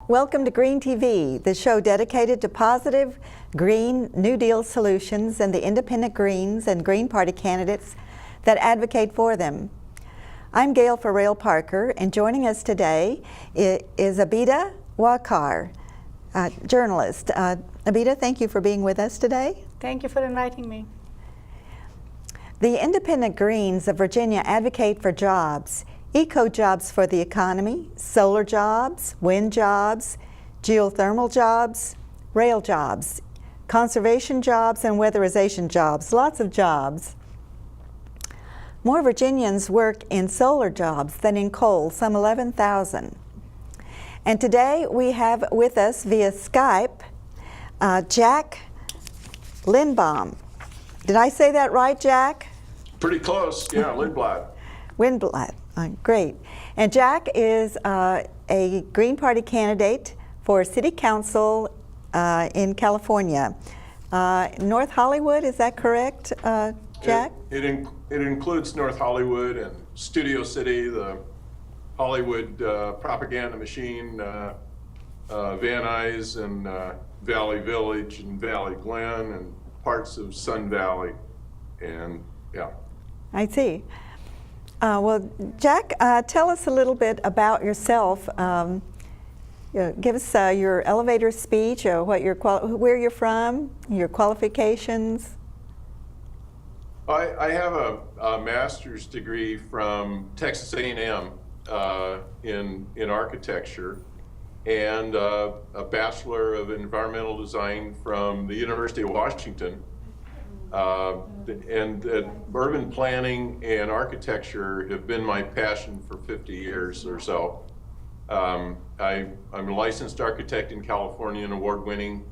Welcome to Green TV, the show dedicated to positive green New Deal solutions and the independent Greens and Green Party candidates that advocate for them. I'm Gail Parker, and joining us today is Abida Wakar, journalist. Abida, thank you for being with us today. Thank you for inviting me. The independent Greens of Virginia advocate for jobs, eco-jobs for the economy, solar jobs, wind jobs, geothermal jobs, rail jobs, conservation jobs, and weatherization jobs, lots of jobs. More Virginians work in solar jobs than in coal, some 11,000. And today we have with us via Skype, Jack Lindblad. Did I say that right, Jack? Pretty close, yeah, Lindblad. Lindblad, great. And Jack is a Green Party candidate for City Council in California. North Hollywood, is that correct, Jack? It includes North Hollywood and Studio City, the Hollywood propaganda machine, Van Nuys and Valley Village and Valley Glen and parts of Sun Valley, and yeah. I see. Well, Jack, tell us a little bit about yourself. Give us your elevator speech, where you're from, your qualifications. I have a master's degree from Texas A&M in architecture, and a Bachelor of Environmental Design from the University of Washington. And urban planning and architecture have been my passion for 50 years or so. I'm a licensed architect in California, an award-winning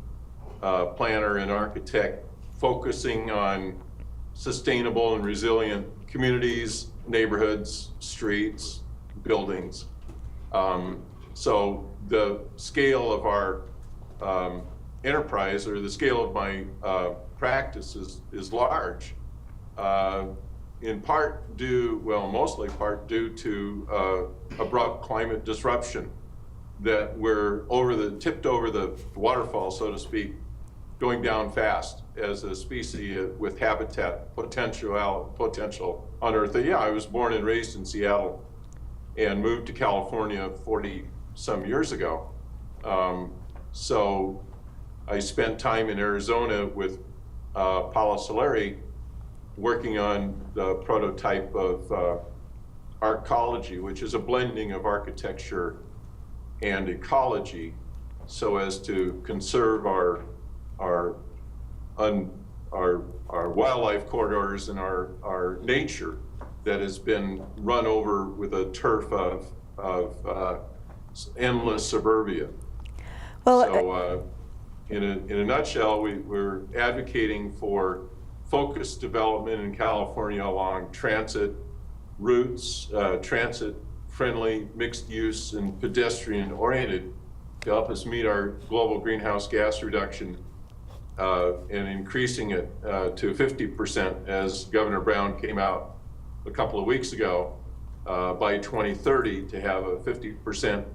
planner and architect focusing on sustainable and resilient communities, neighborhoods, streets, buildings. So the scale of our enterprise, or the scale of my practice is large, in part due, well, mostly part due to abrupt climate disruption that we're tipped over the waterfall, so to speak, going down fast as a species with habitat potential on Earth. Yeah, I was born and raised in Seattle and moved to California 40 some years ago. So I spent time in Arizona with Paolo Soleri working on the prototype of arcology, which is a blending of architecture and ecology so as to conserve our wildlife corridors and our nature that has been run over with a turf of endless suburbia. Well, so in a nutshell, we're advocating for focused development in California along transit routes, transit-friendly, mixed-use, and pedestrian-oriented to help us meet our global greenhouse gas reduction and increasing it to 50%, as Governor Brown came out a couple of weeks ago, by 2030 to have a 50%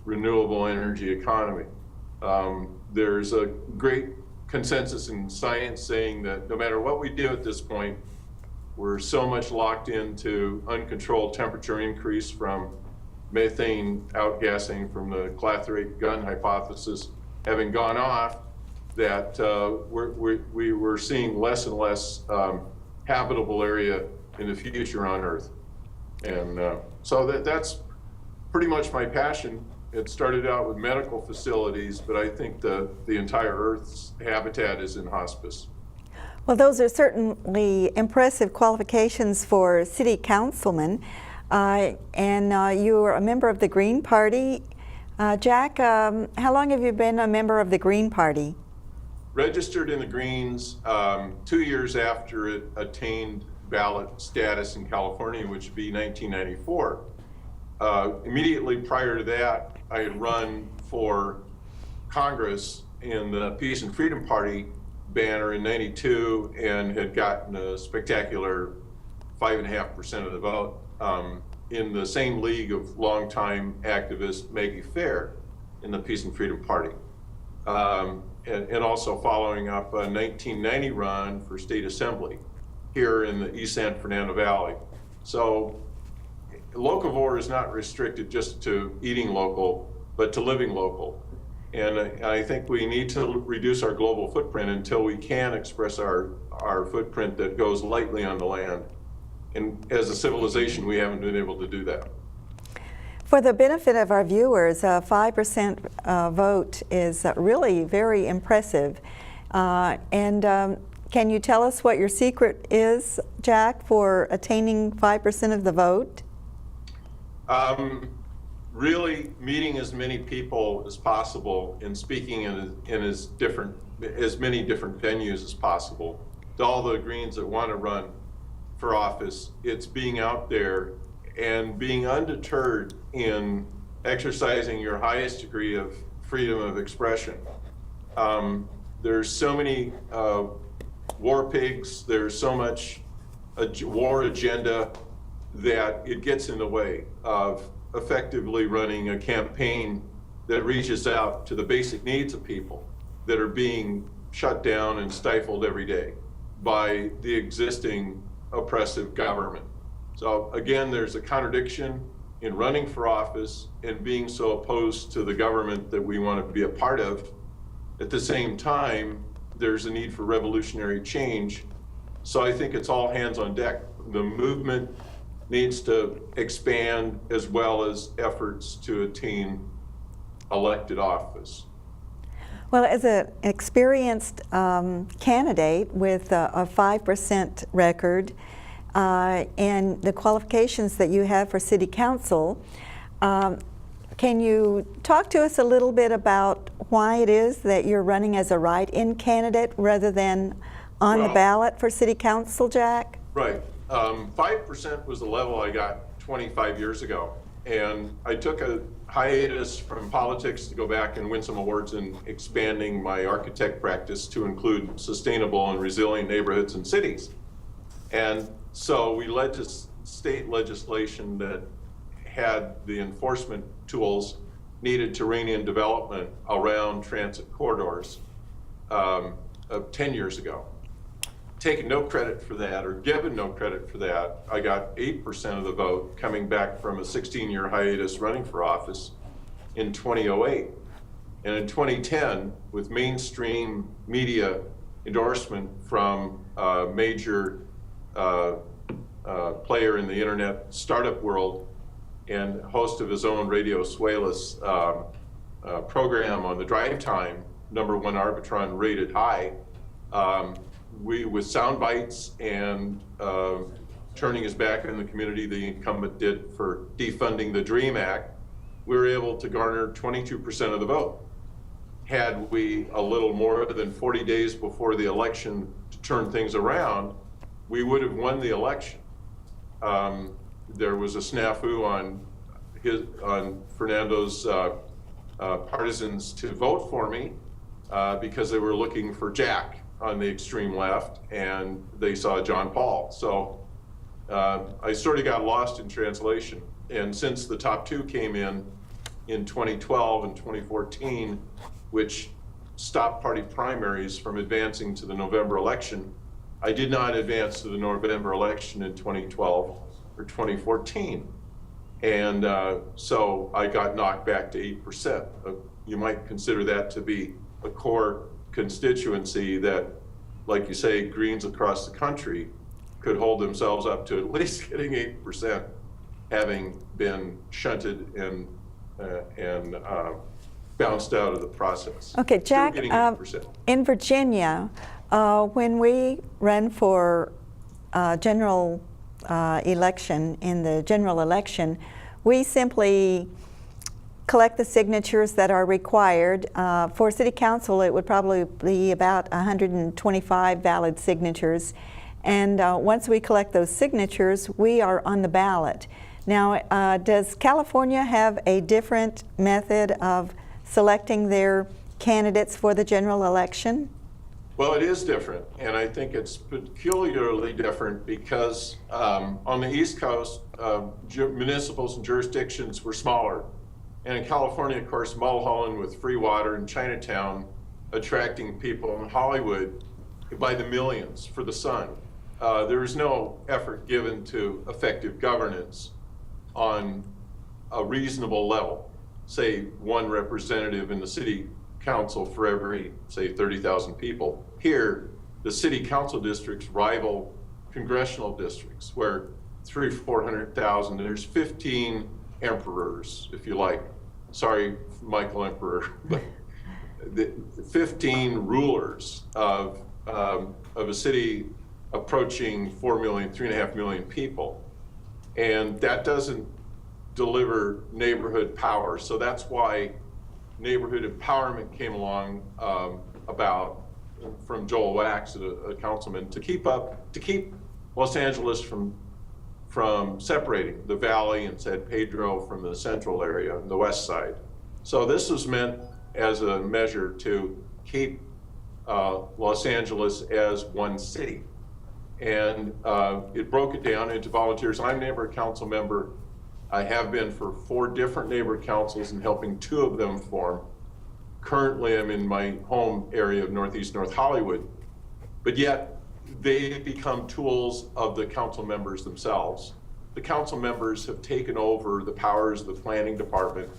renewable energy economy. There's a great consensus in science saying that no matter what we do at this point, we're so much locked into uncontrolled temperature increase from methane outgassing from the clathrate gun hypothesis having gone off, that we're seeing less and less habitable area in the future on Earth. And so that's pretty much my passion. It started out with medical facilities, but I think the entire Earth's habitat is in hospice. Well, those are certainly impressive qualifications for city councilman. And you are a member of the Green Party. Jack, how long have you been a member of the Green Party? Registered in the Greens 2 years after it attained ballot status in California, which would be 1994. Immediately prior to that, I had run for Congress in the Peace and Freedom Party banner in '92 and had gotten a spectacular 5.5% of the vote in the same league of longtime activist Maggie Fair. in the Peace and Freedom Party. And also following up a 1990 run for state assembly here in the East San Fernando Valley. So locavore is not restricted just to eating local, but to living local. And I think we need to reduce our global footprint until we can express our footprint that goes lightly on the land. And as a civilization, we haven't been able to do that. For the benefit of our viewers, a 5% vote is really very impressive. Can you tell us what your secret is, Jack, for attaining 5% of the vote? Really meeting as many people as possible and speaking in as many different venues as possible. To all the Greens that want to run for office, it's being out there and being undeterred in exercising your highest degree of freedom of expression. There's so many war pigs, there's so much war agenda that it gets in the way of effectively running a campaign that reaches out to the basic needs of people that are being shut down and stifled every day by the existing oppressive government. So again, there's a contradiction in running for office and being so opposed to the government that we want to be a part of. At the same time, there's a need for revolutionary change. So I think it's all hands on deck. The movement needs to expand as well as efforts to attain elected office. Well, as an experienced candidate with a 5% record and the qualifications that you have for City Council, can you talk to us a little bit about why it is that you're running as a write-in candidate rather than on the ballot for City Council, Jack? Right. 5% was the level I got 25 years ago. And I took a hiatus from politics to go back and win some awards in expanding my architect practice to include sustainable and resilient neighborhoods and cities. And so we led to state legislation that had the enforcement tools needed to rein in development around transit corridors 10 years ago. Taking no credit for that, or given no credit for that, I got 8% of the vote coming back from a 16-year hiatus running for office in 2008. And in 2010, with mainstream media endorsement from a major player in the internet startup world and host of his own Radio Suelas program on the drive time, #1 Arbitron rated high, we, with sound bites and turning his back on the community, the incumbent did for defunding the DREAM Act, we were able to garner 22% of the vote. Had we a little more than 40 days before the election to turn things around, we would have won the election. There was a snafu on Fernando's partisans to vote for me because they were looking for Jack on the extreme left, and they saw John Paul. So I sort of got lost in translation. And since the top two came in 2012 and 2014, which stopped party primaries from advancing to the November election, I did not advance to the November election in 2012 or 2014. And so I got knocked back to 8%. You might consider that to be a core constituency that, like you say, Greens across the country could hold themselves up to at least getting 8%, having been shunted and bounced out of the process. Okay, Jack, in Virginia, when we run for general election, in the general election, we simply collect the signatures that are required. For City Council, it would probably be about 125 valid signatures. And once we collect those signatures, we are on the ballot. Now, does California have a different method of selecting their candidates for the general election? Well, it is different, and I think it's peculiarly different because on the East Coast, municipals and jurisdictions were smaller. And in California, of course, Mulholland with free water and Chinatown attracting people in Hollywood by the millions for the sun. There is no effort given to effective governance on a reasonable level, say one representative in the city council for every, say, 30,000 people. Here, the city council districts rival congressional districts where 300,000-400,000, there's 15 emperors, if you like. Sorry, Michael Emperor, but the 15 rulers of a city approaching 4 million, 3.5 million people. And that doesn't deliver neighborhood power. So that's why neighborhood empowerment came along from Joel Wax, a councilman, to keep Los Angeles from separating the valley and San Pedro from the central area and the west side. So this was meant as a measure to keep Los Angeles as one city. And it broke it down into volunteers. I'm a neighborhood council member. I have been for 4 different neighborhood councils and helping 2 of them form. Currently, I'm in my home area of Northeast North Hollywood, but yet they become tools of the council members themselves. The council members have taken over the powers of the planning department,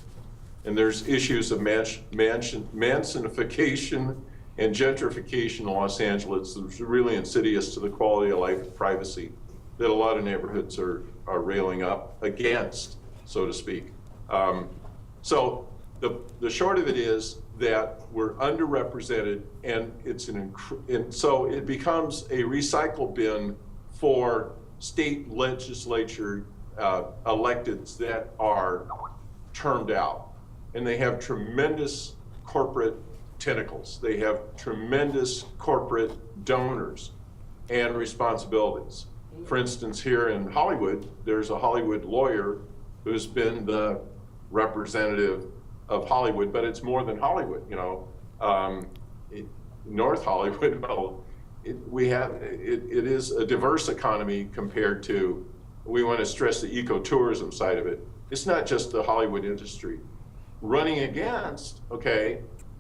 and there's issues of mansinification and gentrification in Los Angeles that's really insidious to the quality of life and privacy that a lot of neighborhoods are railing up against, so to speak. So the short of it is that we're underrepresented, and so it becomes a recycle bin for state legislature electeds that are termed out, and they have tremendous corporate tentacles. They have tremendous corporate donors and responsibilities. For instance, here in Hollywood, there's a Hollywood lawyer who's been the representative of Hollywood, but it's more than Hollywood, you know. North Hollywood, well, it is a diverse economy compared to, we want to stress the ecotourism side of it. It's not just the Hollywood industry. Running against,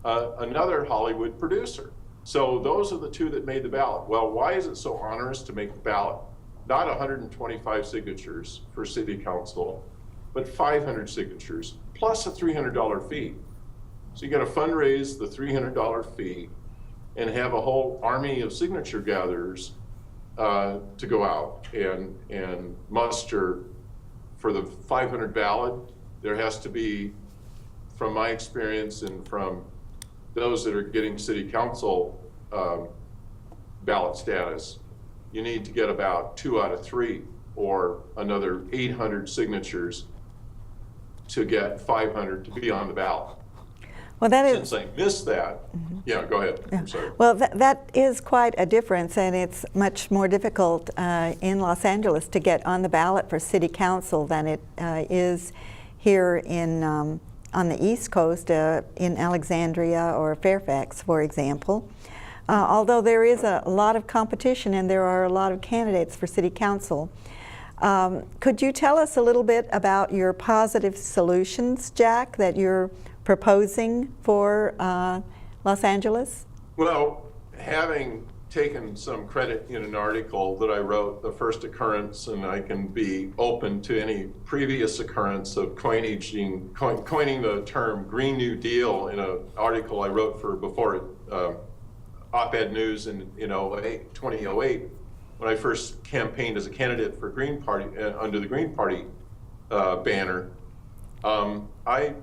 another Hollywood producer. So those are the 2 that made the ballot. Well, why is it so onerous to make the ballot? Not 125 signatures for city council, but 500 signatures plus a $300 fee. So you got to fundraise the $300 fee and have a whole army of signature gatherers to go out and muster for the 500 ballot. There has to be, from my experience and from those that are getting city council ballot status, you need to get about 2 out of 3 or another 800 signatures to get 500 to be on the ballot. Well, that is. Since I missed that, yeah, go ahead. Yeah. I'm sorry. Well, that is quite a difference, and it's much more difficult in Los Angeles to get on the ballot for city council than it is here on the East Coast, in Alexandria or Fairfax, for example. Although there is a lot of competition and there are a lot of candidates for city council. Could you tell us a little bit about your positive solutions, Jack, that you're proposing for Los Angeles? Well, having taken some credit in an article that I wrote, the first occurrence, and I can be open to any previous occurrence of coining the term Green New Deal in an article I wrote for before Op-Ed News in 2008, when I first campaigned as a candidate for Green Party under the Green Party banner. I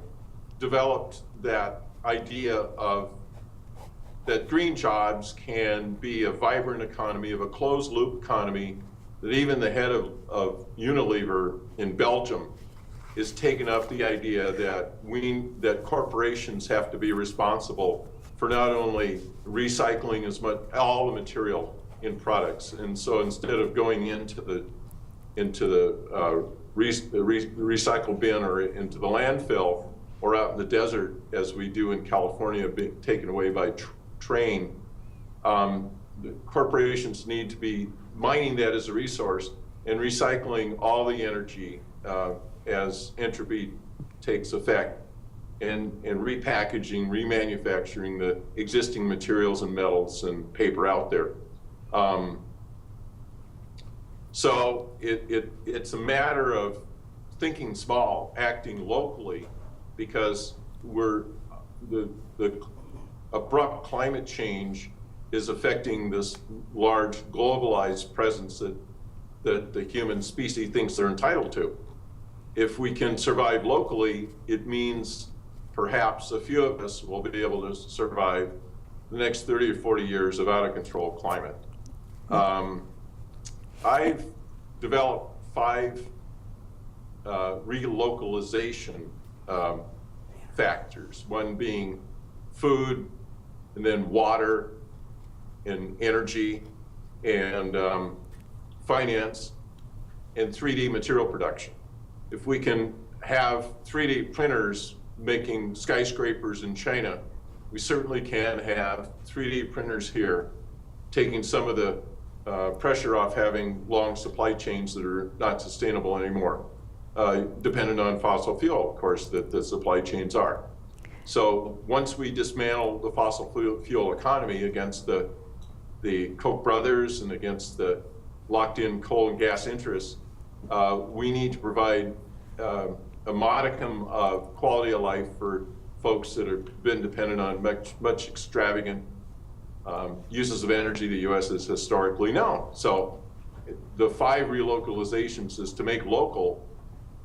developed that idea of that green jobs can be a vibrant economy, of a closed loop economy, that even the head of Unilever in Belgium is taking up the idea that corporations have to be responsible for not only recycling all the material in products. And so instead of going into the recycle bin or into the landfill or out in the desert, as we do in California, being taken away by train, the corporations need to be mining that as a resource and recycling all the energy as entropy takes effect and repackaging, remanufacturing the existing materials and metals and paper out there. So it's a matter of thinking small, acting locally, because the abrupt climate change is affecting this large globalized presence that the human species thinks they're entitled to. If we can survive locally, it means perhaps a few of us will be able to survive the next 30 or 40 years of out of control climate. I've developed 5 relocalization factors, one being food, and then water, and energy, and finance, and 3D material production. If we can have 3D printers making skyscrapers in China, we certainly can have 3D printers here, taking some of the pressure off having long supply chains that are not sustainable anymore, dependent on fossil fuel, of course, that the supply chains are. So once we dismantle the fossil fuel economy against the Koch brothers and against the locked-in coal and gas interests, we need to provide a modicum of quality of life for folks that have been dependent on much extravagant uses of energy the U.S. has historically known. So the 5 relocalizations is to make local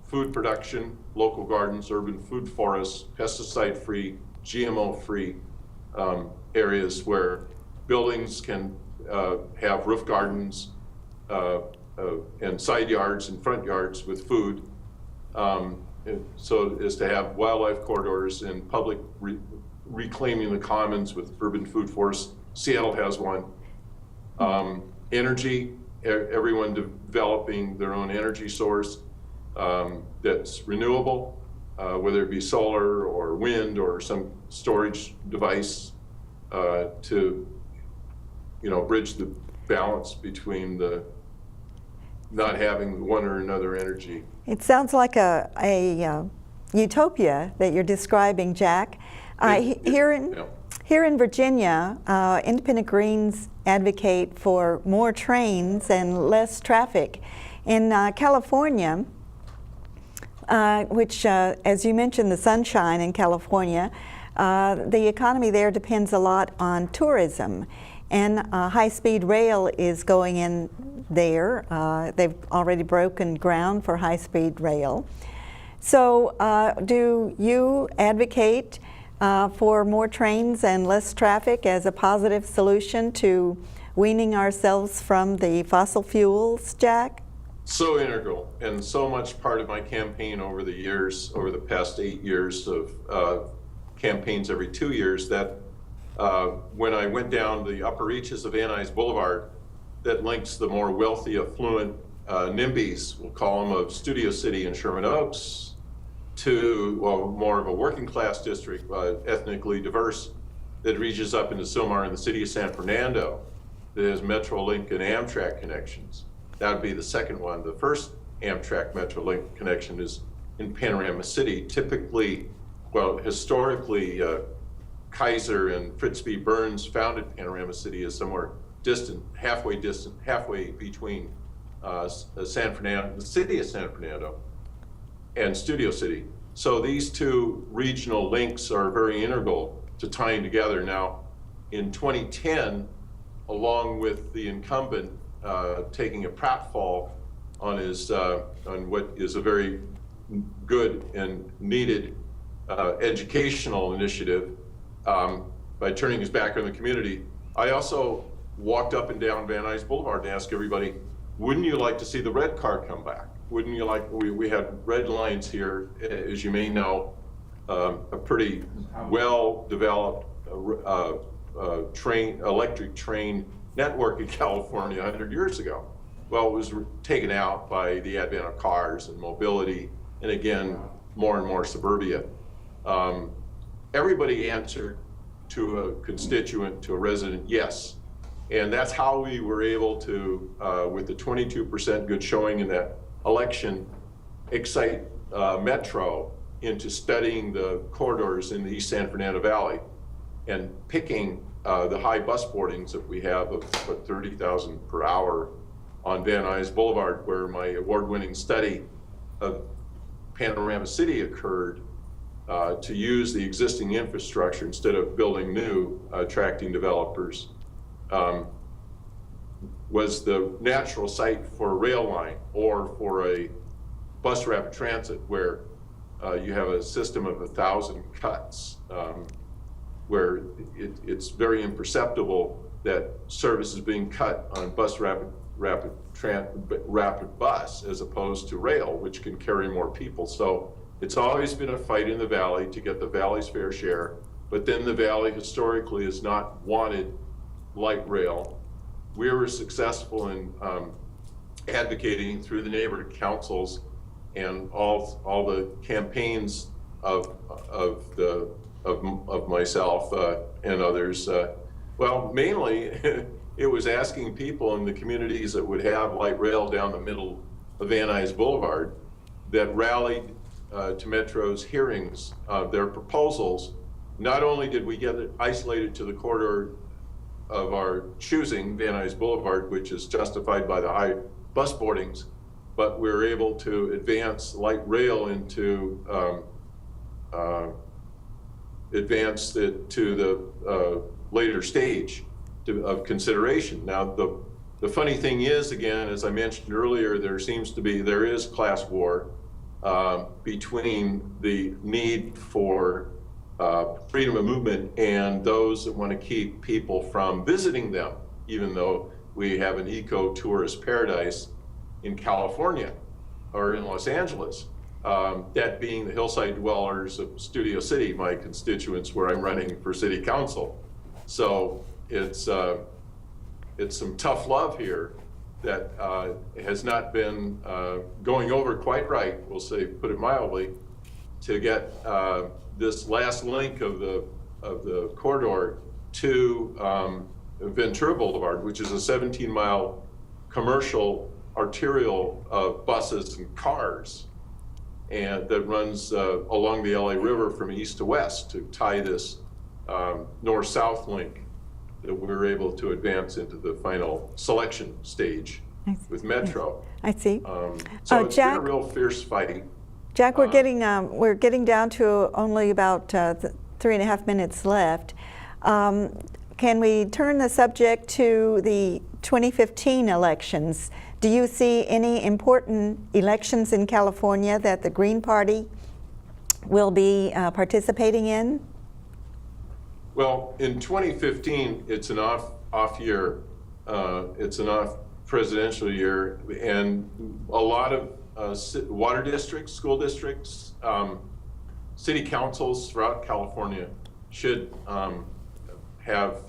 food production, local gardens, urban food forests, pesticide-free, GMO-free areas where buildings can have roof gardens and side yards and front yards with food, so as to have wildlife corridors and public reclaiming the commons with urban food forests. Seattle has one. Energy, everyone developing their own energy source that's renewable, whether it be solar or wind or some storage device to bridge the balance between the not having one or another energy. It sounds like a utopia that you're describing, Jack. Here in Virginia, Independent Greens advocate for more trains and less traffic. In California, which, as you mentioned, the sunshine in California, the economy there depends a lot on tourism. And high-speed rail is going in there. They've already broken ground for high-speed rail. So do you advocate for more trains and less traffic as a positive solution to weaning ourselves from the fossil fuels, Jack? So integral, and so much part of my campaign over the years, over the past 8 years of campaigns every 2 years, that when I went down the upper reaches of Van Nuys Boulevard that links the more wealthy, affluent NIMBYs, we'll call them, of Studio City and Sherman Oaks, to more of a working class district, ethnically diverse, that reaches up into Sylmar and the city of San Fernando, that has Metrolink and Amtrak connections. That would be the second one. The first Amtrak Metrolink connection is in Panorama City. Typically, historically, Kaiser and Fritz B. Burns founded Panorama City as somewhere halfway between San Fernando, the city of San Fernando, and Studio City. So these two regional links are very integral to tying together. Now, in 2010, along with the incumbent taking a pratfall on what is a very good and needed educational initiative by turning his back on the community, I also walked up and down Van Nuys Boulevard and asked everybody, wouldn't you like to see the red car come back? Wouldn't you like, we had red lines here, as you may know, a pretty well-developed electric train network in California 100 years ago. Well, it was taken out by the advent of cars and mobility, and again, more and more suburbia. Everybody answered to a constituent, to a resident, yes. And that's how we were able to, with the 22% good showing in that election, excite Metro into studying the corridors in the East San Fernando Valley and picking the high bus boardings that we have of 30,000 per hour on Van Nuys Boulevard, where my award-winning study of Panorama City occurred, to use the existing infrastructure instead of building new, attracting developers, was the natural site for a rail line or for a bus rapid transit, where you have a system of 1,000 cuts, where it's very imperceptible that service is being cut on rapid bus as opposed to rail, which can carry more people. So it's always been a fight in the valley to get the valley's fair share, but then the valley historically has not wanted light rail. We were successful in advocating through the neighborhood councils and all the campaigns of myself and others. Well, mainly it was asking people in the communities that would have light rail down the middle of Van Nuys Boulevard that rallied to Metro's hearings, their proposals. Not only did we get it isolated to the corridor of our choosing, Van Nuys Boulevard, which is justified by the high bus boardings, but we were able to advance light rail into advance it to the later stage of consideration. Now, the funny thing is, again, as I mentioned earlier, there is class war between the need for freedom of movement and those that want to keep people from visiting them, even though we have an eco-tourist paradise in California or in Los Angeles. That being the hillside dwellers of Studio City, my constituents where I'm running for city council. So it's some tough love here that has not been going over quite right, we'll say, put it mildly, to get this last link of the corridor to Ventura Boulevard, which is a 17-mile commercial arterial of buses and cars, and that runs along the LA River from east to west to tie this north-south link that we were able to advance into the final selection stage with Metro. I see. So it's Jack, been a real fierce fight. Jack, we're getting down to only about 3.5 minutes left. Can we turn the subject to the 2015 elections? Do you see any important elections in California that the Green Party will be participating in? Well, in 2015, it's an off year. It's an off presidential year, and a lot of water districts, school districts, city councils throughout California should have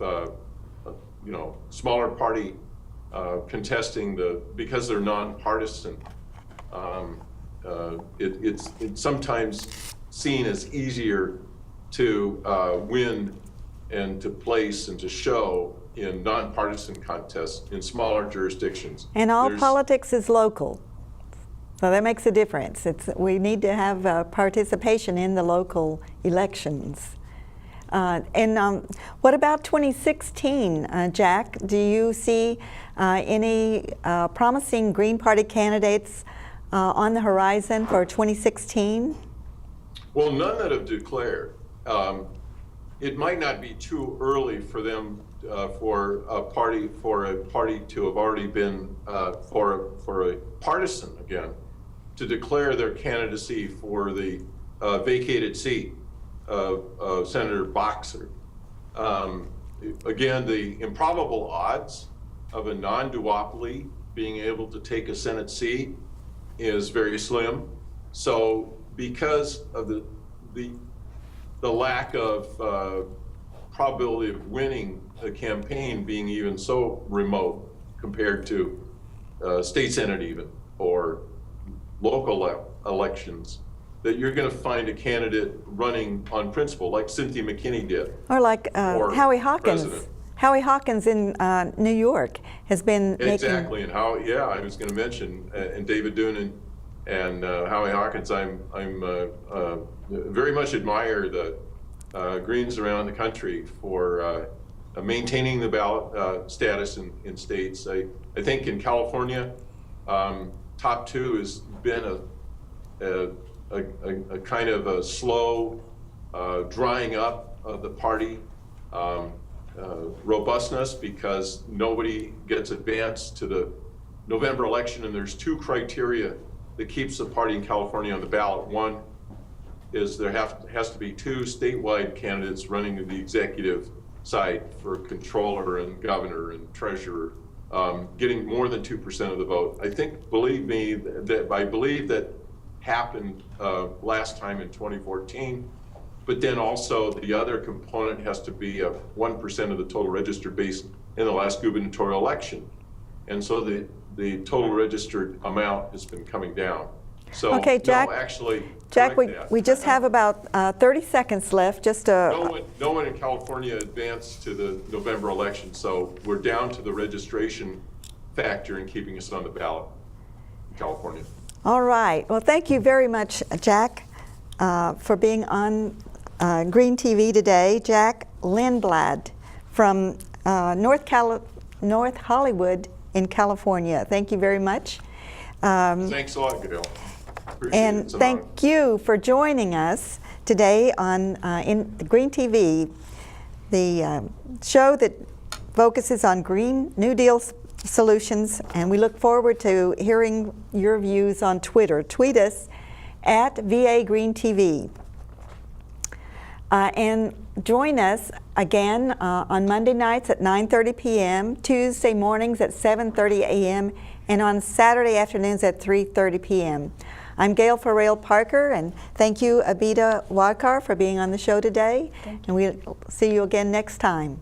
smaller party contesting because they're nonpartisan. It's sometimes seen as easier to win and to place and to show in nonpartisan contests in smaller jurisdictions. And all politics is local. So that makes a difference. We need to have participation in the local elections. What about 2016, Jack? Do you see any promising Green Party candidates on the horizon for 2016? Well, none that have declared. It might not be too early for them for a party to have already been for a partisan again to declare their candidacy for the vacated seat of Senator Boxer. Again, the improbable odds of a non-duopoly being able to take a Senate seat is very slim. So because of the lack of probability of winning a campaign being even so remote compared to state senate even, or local elections, that you're going to find a candidate running on principle, like Cynthia McKinney did. Or like Howie Hawkins. President. Howie Hawkins in New York has been exactly, and I was going to mention, and David Doonan And Howie Hawkins, I'm very much admire the Greens around the country for maintaining the ballot status in states. I think in California, top two has been a kind of a slow drying up of the party robustness, because nobody gets advanced to the November election, and there's two criteria that keeps the party in California on the ballot. One is there has to be two statewide candidates running the executive side for controller and governor and treasurer, getting more than 2% of the vote. I think, believe me, that I believe that happened last time in 2014. But then also the other component has to be 1% of the total registered base in the last gubernatorial election. And so the total registered amount has been coming down. So okay, Jack, no, actually, Jack, we just have about 30 seconds left. Just no one in California advanced to the November election, so we're down to the registration factor in keeping us on the ballot in California. All right. Well, thank you very much, Jack, for being on Green TV today. Jack Lindblad from North Hollywood in California. Thank you very much. Thanks a lot, Gail. Appreciate And it. thank you for joining us today on in Green TV, the show that focuses on Green New Deal solutions, and we look forward to hearing your views on Twitter. Tweet us at VA Green TV. And join us again on Monday nights at 9:30 p.m., Tuesday mornings at 7:30 a.m., and on Saturday afternoons at 3:30 p.m. I'm Gail Farrell-Parker, and thank you, Abida Wadkar, for being on the show today. And we'll see you again next time.